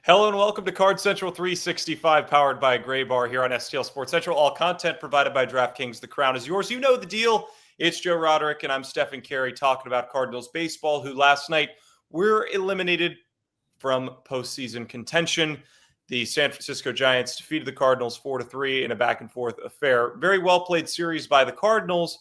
Hello and welcome to Card Central 365, powered by Gray Bar here on STL Sports Central. All content provided by DraftKings. The crown is yours. You know the deal. It's Joe Roderick, and I'm Stephen Carey talking about Cardinals baseball, who last night were eliminated from postseason contention. The San Francisco Giants defeated the Cardinals 4-3 in a back-and-forth affair. Very well-played series by the Cardinals,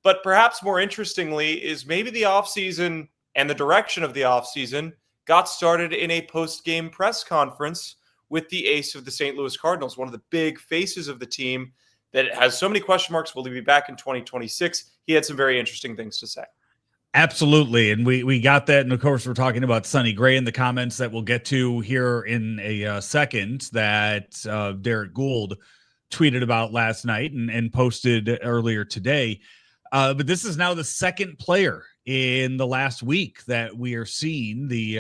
but perhaps more interestingly is maybe the offseason and the direction of the offseason got started in a post-game press conference with the ace of the St. Louis Cardinals, one of the big faces of the team that has so many question marks. Will he be back in 2026? He had some very interesting things to say. Absolutely. And we got that. And of course, we're talking about Sonny Gray in the comments that we'll get to here in a second that Derek Gould tweeted about last night and posted earlier today. But this is now the second player in the last week that we are seeing the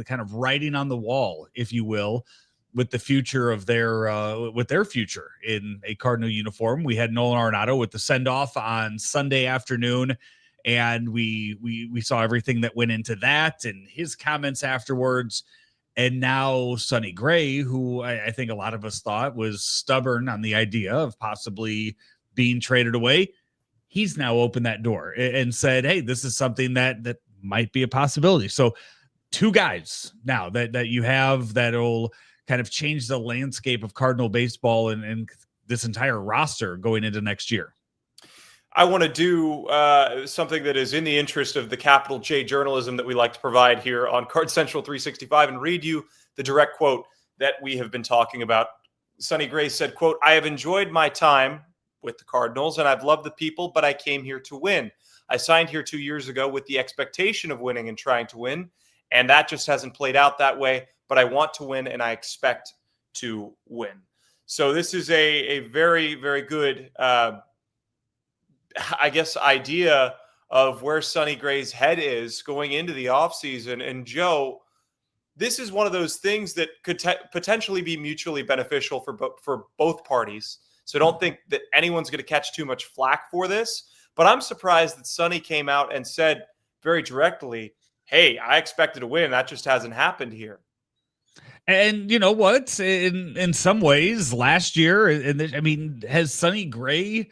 kind of writing on the wall, if you will, with the future of their future in a Cardinal uniform. We had Nolan Arenado with the send-off on Sunday afternoon, and we saw everything that went into that and his comments afterwards. And now Sonny Gray, who I think a lot of us thought was stubborn on the idea of possibly being traded away, he's now opened that door and said, hey, this is something that might be a possibility. So two guys now that you have that'll kind of change the landscape of Cardinal baseball and this entire roster going into next year. I want to do something that is in the interest of the capital J journalism that we like to provide here on Card Central 365 and read you the direct quote that we have been talking about. Sonny Gray said, quote, "I have enjoyed my time with the Cardinals, and I've loved the people, but I came here to win. I signed here 2 years ago with the expectation of winning and trying to win, and that just hasn't played out that way, but I want to win, and I expect to win." So this is a very, very good, idea of where Sonny Gray's head is going into the offseason. And Joe, this is one of those things that could potentially be mutually beneficial for both parties. So don't think that anyone's going to catch too much flack for this. But I'm surprised that Sonny came out and said very directly, hey, I expected to win. That just hasn't happened here. And you know what? In some ways, last year, has Sonny Gray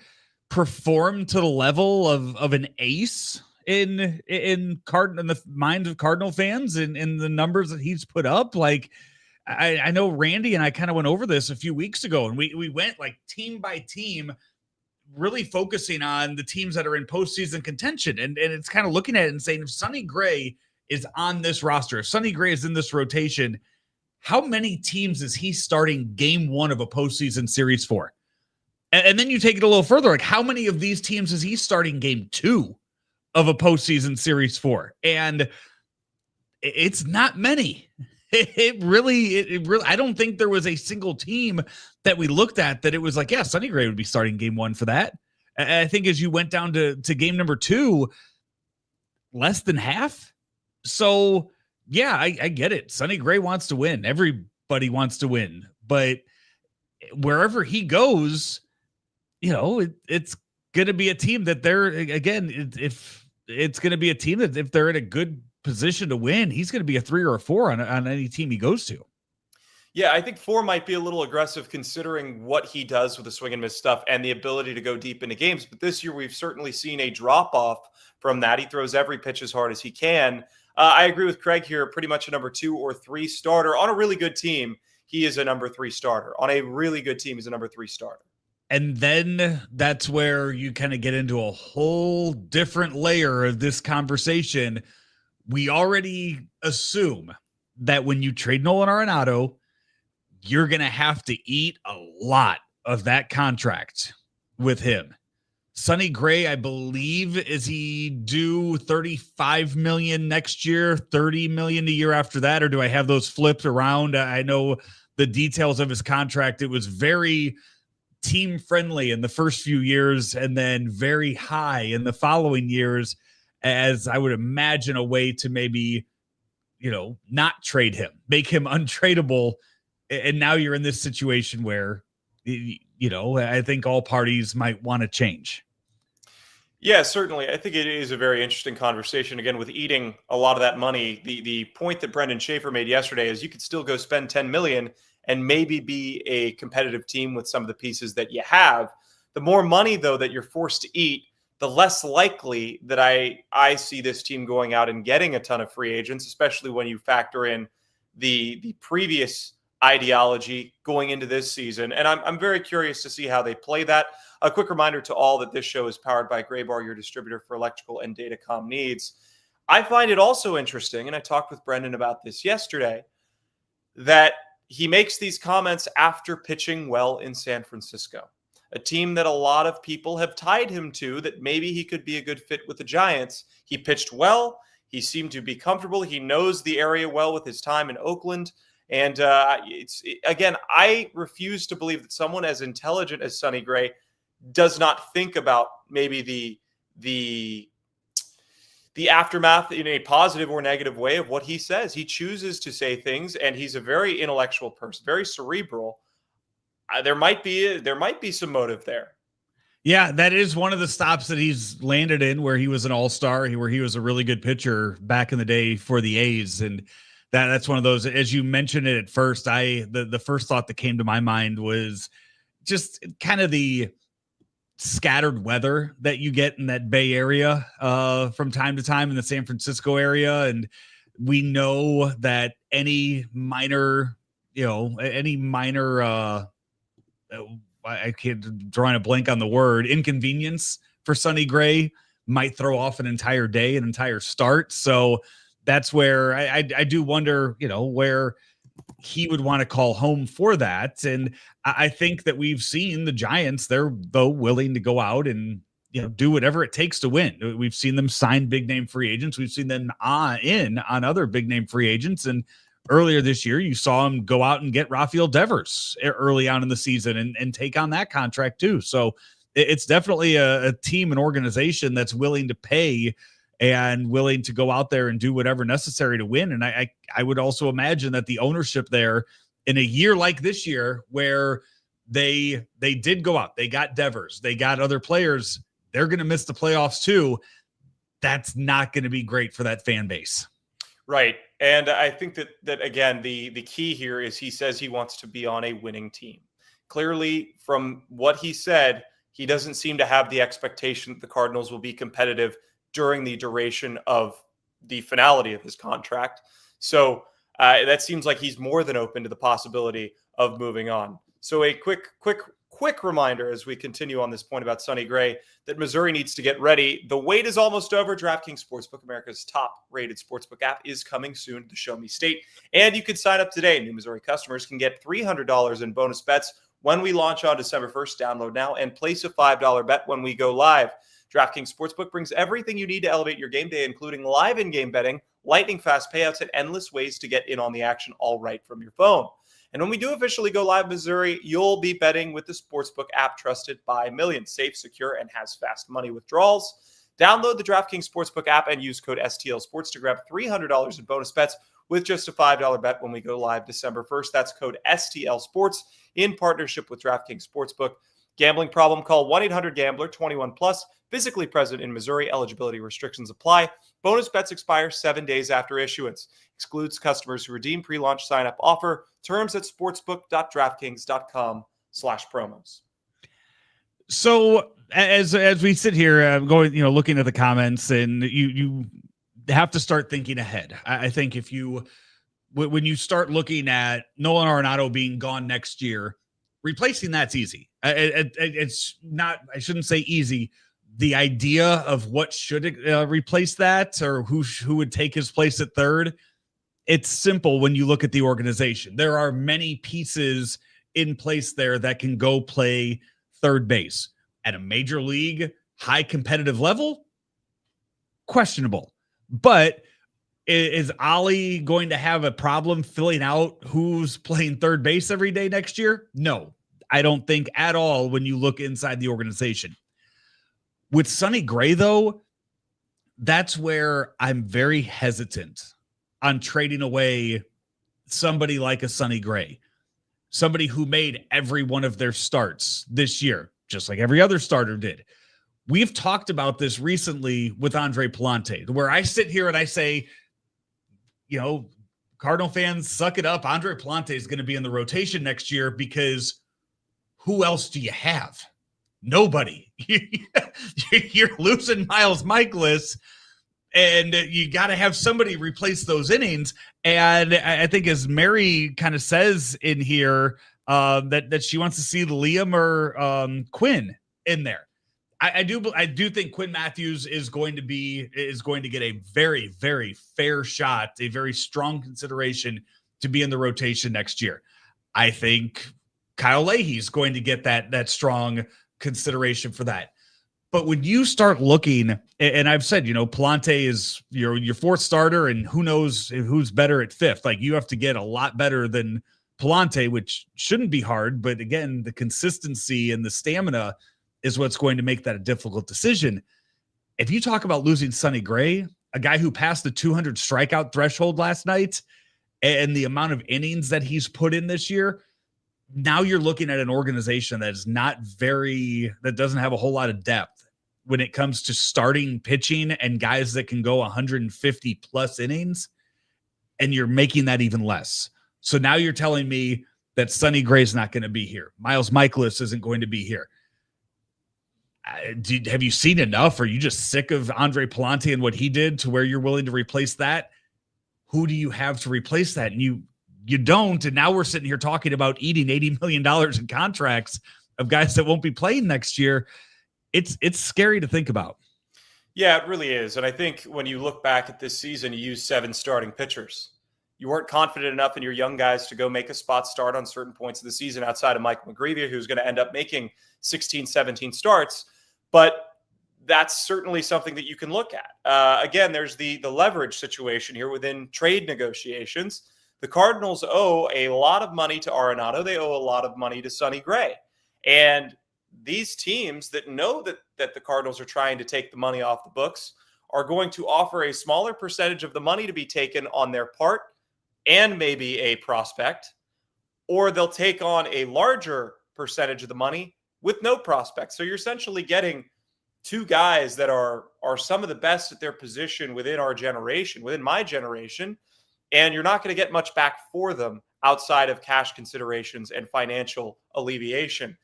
performed to the level of an ace in the minds of Cardinal fans and in the numbers that he's put up? Like, I know Randy and I kind of went over this a few weeks ago, and we went like team by team, really focusing on the teams that are in postseason contention. And it's kind of looking at it and saying, if Sonny Gray is on this roster, if Sonny Gray is in this rotation, how many teams is he starting game one of a postseason series for? And then you take it a little further. Like, how many of these teams is he starting game two of a postseason series for? And it's not many. It really, I don't think there was a single team that we looked at that it was like, yeah, Sonny Gray would be starting game one for that. I think as you went down to game number two, less than half. So yeah, I get it. Sonny Gray wants to win. Everybody wants to win, but wherever he goes, you know, it's going to be a team that if it's going to be a team that if they're in a good position to win, he's going to be a 3 or a 4 on any team he goes to. Yeah, I think 4 might be a little aggressive considering what he does with the swing and miss stuff and the ability to go deep into games. But this year, we've certainly seen a drop off from that. He throws every pitch as hard as he can. I agree with Craig here. Pretty much a number 2 or 3 starter on a really good team. He is a number 3 starter. On a really good team, he's a number 3 starter. And then that's where you kind of get into a whole different layer of this conversation. We already assume that when you trade Nolan Arenado, you're going to have to eat a lot of that contract with him. Sonny Gray, I believe, is he due $35 million next year, $30 million a year after that, or do I have those flipped around? I know the details of his contract. It was very team friendly in the first few years and then very high in the following years, as I would imagine a way to maybe, not trade him, make him untradeable. And now you're in this situation where, I think all parties might want to change. Yeah, certainly. I think it is a very interesting conversation. Again, with eating a lot of that money, the point that Brendan Schaefer made yesterday is you could still go spend 10 million and maybe be a competitive team with some of the pieces that you have. The more money though that you're forced to eat, the less likely that I see this team going out and getting a ton of free agents, especially when you factor in the previous ideology going into this season. And I'm very curious to see how they play that. A quick reminder to all that this show is powered by Graybar, your distributor for electrical and datacom needs. I find it also interesting, and I talked with Brendan about this yesterday, that he makes these comments after pitching well in San Francisco, a team that a lot of people have tied him to, that maybe he could be a good fit with the Giants. He pitched well. He seemed to be comfortable. He knows the area well with his time in Oakland. And again, I refuse to believe that someone as intelligent as Sonny Gray does not think about maybe the aftermath in a positive or negative way of what he says. He chooses to say things, and he's a very intellectual person, very cerebral. There might be some motive there. Yeah, that is one of the stops that he's landed in, where he was an all-star, where he was a really good pitcher back in the day for the A's. And that's one of those, as you mentioned it at first, the first thought that came to my mind was just kind of the scattered weather that you get in that Bay Area from time to time in the San Francisco area. And we know that any minor I can't drawing a blank on the word, inconvenience for Sonny Gray might throw off an entire day, an entire start. So that's where I do wonder, where he would want to call home for that. And I think that we've seen the Giants, they're though willing to go out and, do whatever it takes to win. We've seen them sign big name free agents. We've seen them on other big name free agents. And earlier this year, you saw him go out and get Rafael Devers early on in the season and take on that contract too. So it's definitely a team and organization that's willing to pay and willing to go out there and do whatever necessary to win. And I would also imagine that the ownership there in a year like this year, where they did go out, they got Devers, they got other players, they're going to miss the playoffs too. That's not going to be great for that fan base. Right. And I think that again, the key here is he says he wants to be on a winning team. Clearly, from what he said, he doesn't seem to have the expectation that the Cardinals will be competitive during the duration of the finality of his contract. So that seems like he's more than open to the possibility of moving on. So a quick reminder as we continue on this point about Sonny Gray, that Missouri needs to get ready. The wait is almost over. DraftKings Sportsbook, America's top-rated sportsbook app, is coming soon to Show Me State. And you can sign up today. New Missouri customers can get $300 in bonus bets when we launch on December 1st. Download now and place a $5 bet when we go live. DraftKings Sportsbook brings everything you need to elevate your game day, including live in-game betting, lightning-fast payouts, and endless ways to get in on the action, all right from your phone. And when we do officially go live, Missouri, you'll be betting with the Sportsbook app trusted by millions. Safe, secure, and has fast money withdrawals. Download the DraftKings Sportsbook app and use code STL Sports to grab $300 in bonus bets with just a $5 bet when we go live December 1st. That's code STL Sports in partnership with DraftKings Sportsbook. Gambling problem? Call 1-800-GAMBLER, 21 plus, physically present in Missouri. Eligibility restrictions apply. Bonus bets expire 7 days after issuance. Excludes customers who redeem pre-launch sign-up offer. Terms at sportsbook.draftkings.com/promos. So as we sit here going, looking at the comments, and you have to start thinking ahead. I think when you start looking at Nolan Arenado being gone next year, replacing that's easy. It's not, I shouldn't say easy. The idea of what should replace that, or who would take his place at third, it's simple when you look at the organization. There are many pieces in place there that can go play third base. At a major league, high competitive level, questionable. But is Ollie going to have a problem filling out who's playing third base every day next year? No, I don't think at all when you look inside the organization. With Sonny Gray, though, that's where I'm very hesitant on trading away somebody like a Sonny Gray, somebody who made every one of their starts this year, just like every other starter did. we've talked about this recently with Andre Palante, where I sit here and I say, Cardinal fans, suck it up. Andre Palante is going to be in the rotation next year because who else do you have? Nobody. You're losing Miles Michaelis, and you got to have somebody replace those innings. And I think, as Mary kind of says in here, that she wants to see Liam or Quinn in there. I do think Quinn Matthews is going to get a very, very fair shot, a very strong consideration to be in the rotation next year. I think Kyle Leahy's going to get that strong consideration for that. But when you start looking, and I've said, Palante is your fourth starter, and who knows who's better at fifth. Like, you have to get a lot better than Palante, which shouldn't be hard. But again, the consistency and the stamina is what's going to make that a difficult decision. If you talk about losing Sonny Gray, a guy who passed the 200 strikeout threshold last night, and the amount of innings that he's put in this year, now you're looking at an organization that doesn't have a whole lot of depth when it comes to starting pitching and guys that can go 150 plus innings, and you're making that even less. So now you're telling me that Sonny Gray's not going to be here. Miles Michaelis isn't going to be here. Have you seen enough? Are you just sick of Andre Palante and what he did to where you're willing to replace that? Who do you have to replace that? And you don't. And now we're sitting here talking about eating $80 million in contracts of guys that won't be playing next year. It's scary to think about. Yeah, it really is. And I think when you look back at this season, you used 7 starting pitchers. You weren't confident enough in your young guys to go make a spot start on certain points of the season outside of Michael McGreevy, who's going to end up making 16, 17 starts. But that's certainly something that you can look at. Again, there's the leverage situation here within trade negotiations. The Cardinals owe a lot of money to Arenado. They owe a lot of money to Sonny Gray. And these teams that know that the Cardinals are trying to take the money off the books are going to offer a smaller percentage of the money to be taken on their part and maybe a prospect, or they'll take on a larger percentage of the money with no prospects. So you're essentially getting 2 guys that are some of the best at their position within our generation, within my generation, and you're not going to get much back for them outside of cash considerations and financial alleviation.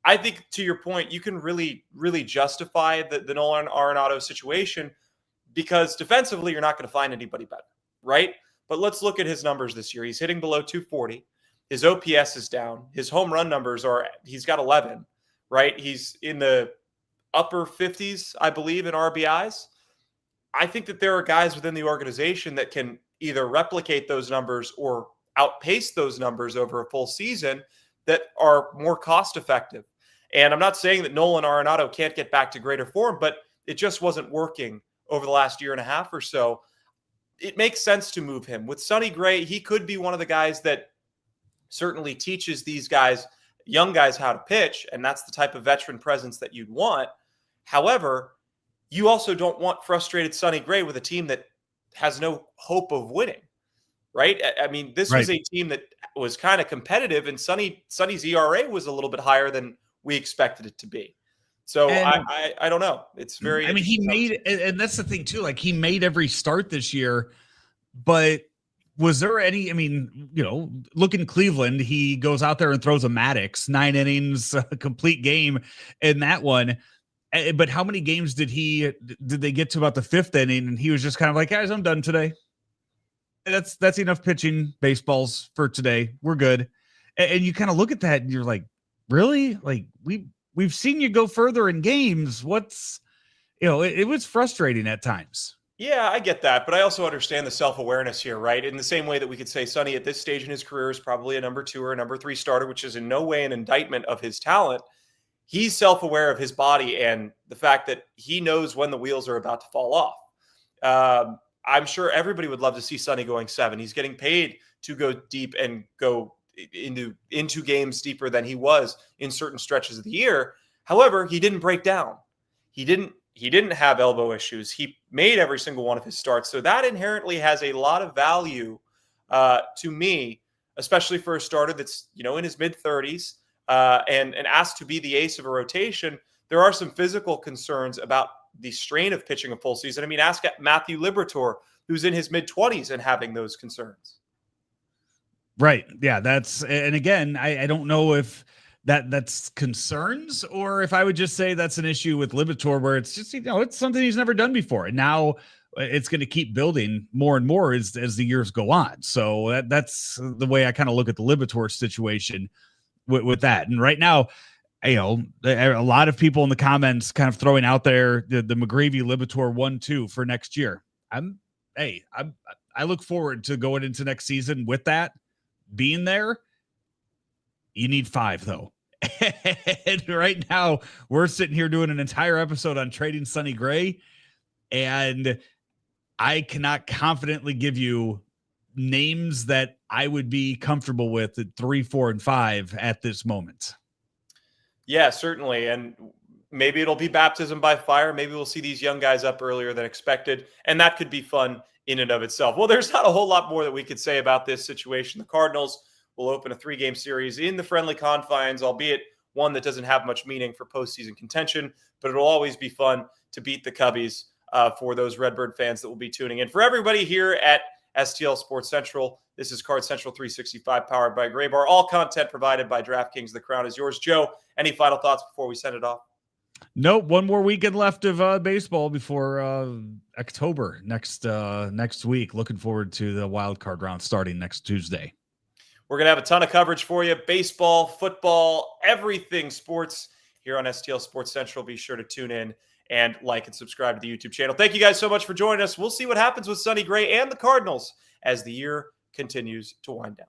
I think, to your point, you can really, really justify the Nolan Arenado situation because defensively, you're not going to find anybody better, right? But let's look at his numbers this year. He's hitting below 240. His OPS is down. His home run numbers he's got 11, right? He's in the upper 50s, I believe, in RBIs. I think that there are guys within the organization that can either replicate those numbers or outpace those numbers over a full season that are more cost effective. And I'm not saying that Nolan Arenado can't get back to greater form, but it just wasn't working over the last year and a half or so. It makes sense to move him. With Sonny Gray, he could be one of the guys that certainly teaches these guys, young guys, how to pitch, and that's the type of veteran presence that you'd want. However, you also don't want frustrated Sonny Gray with a team that has no hope of winning, right? I mean, this was a team that was kind of competitive, and Sonny's ERA was a little bit higher than we expected it to be. So I don't know. It's very. I mean, he made, and that's the thing too. Like, he made every start this year, but was there any? I mean, look in Cleveland, he goes out there and throws a Maddox, 9 innings, a complete game in that one. But how many games did they get to about the 5th inning, and he was just kind of like, guys, I'm done today. That's enough pitching baseballs for today. We're good. And you kind of look at that and you're like, really? Like, we've seen you go further in games. It was frustrating at times. Yeah, I get that. But I also understand the self-awareness here, right? In the same way that we could say Sonny at this stage in his career is probably a number 2 or a number 3 starter, which is in no way an indictment of his talent. He's self-aware of his body and the fact that he knows when the wheels are about to fall off. I'm sure everybody would love to see Sonny going 7. He's getting paid to go deep and go into games deeper than he was in certain stretches of the year. However, he didn't break down. He didn't have elbow issues. He made every single one of his starts. So that inherently has a lot of value to me, especially for a starter that's, in his mid-30s and asked to be the ace of a rotation. there are some physical concerns about the strain of pitching a full season. I mean, ask Matthew Liberatore, who's in his mid-20s and having those concerns. Right. Yeah. And again, I don't know if that's concerns or if I would just say that's an issue with Liberatore where it's just, it's something he's never done before. And now it's going to keep building more and more as the years go on. So that's the way I kind of look at the Liberatore situation with that. And right now, a lot of people in the comments kind of throwing out there the McGravy Liberatore 1-2 for next year. I look forward to going into next season with that being there. You need 5 though. And right now we're sitting here doing an entire episode on trading Sonny Gray, and I cannot confidently give you names that I would be comfortable with at 3, 4, and 5 at this moment. Yeah, certainly. And maybe it'll be baptism by fire. Maybe we'll see these young guys up earlier than expected, and that could be fun in and of itself. Well, there's not a whole lot more that we could say about this situation. The Cardinals will open a 3-game series in the friendly confines, albeit one that doesn't have much meaning for postseason contention, but it'll always be fun to beat the Cubbies for those Redbird fans that will be tuning in. For everybody here at STL Sports Central, this is Card Central 365 powered by Gray Bar. All content provided by DraftKings. The crown is yours. Joe, any final thoughts before we send it off? Nope. One more weekend left of baseball before October next week. Looking forward to the wild card round starting next Tuesday. We're going to have a ton of coverage for you. Baseball, football, everything sports here on STL Sports Central. Be sure to tune in and like and subscribe to the YouTube channel. Thank you guys so much for joining us. We'll see what happens with Sonny Gray and the Cardinals as the year continues to wind down.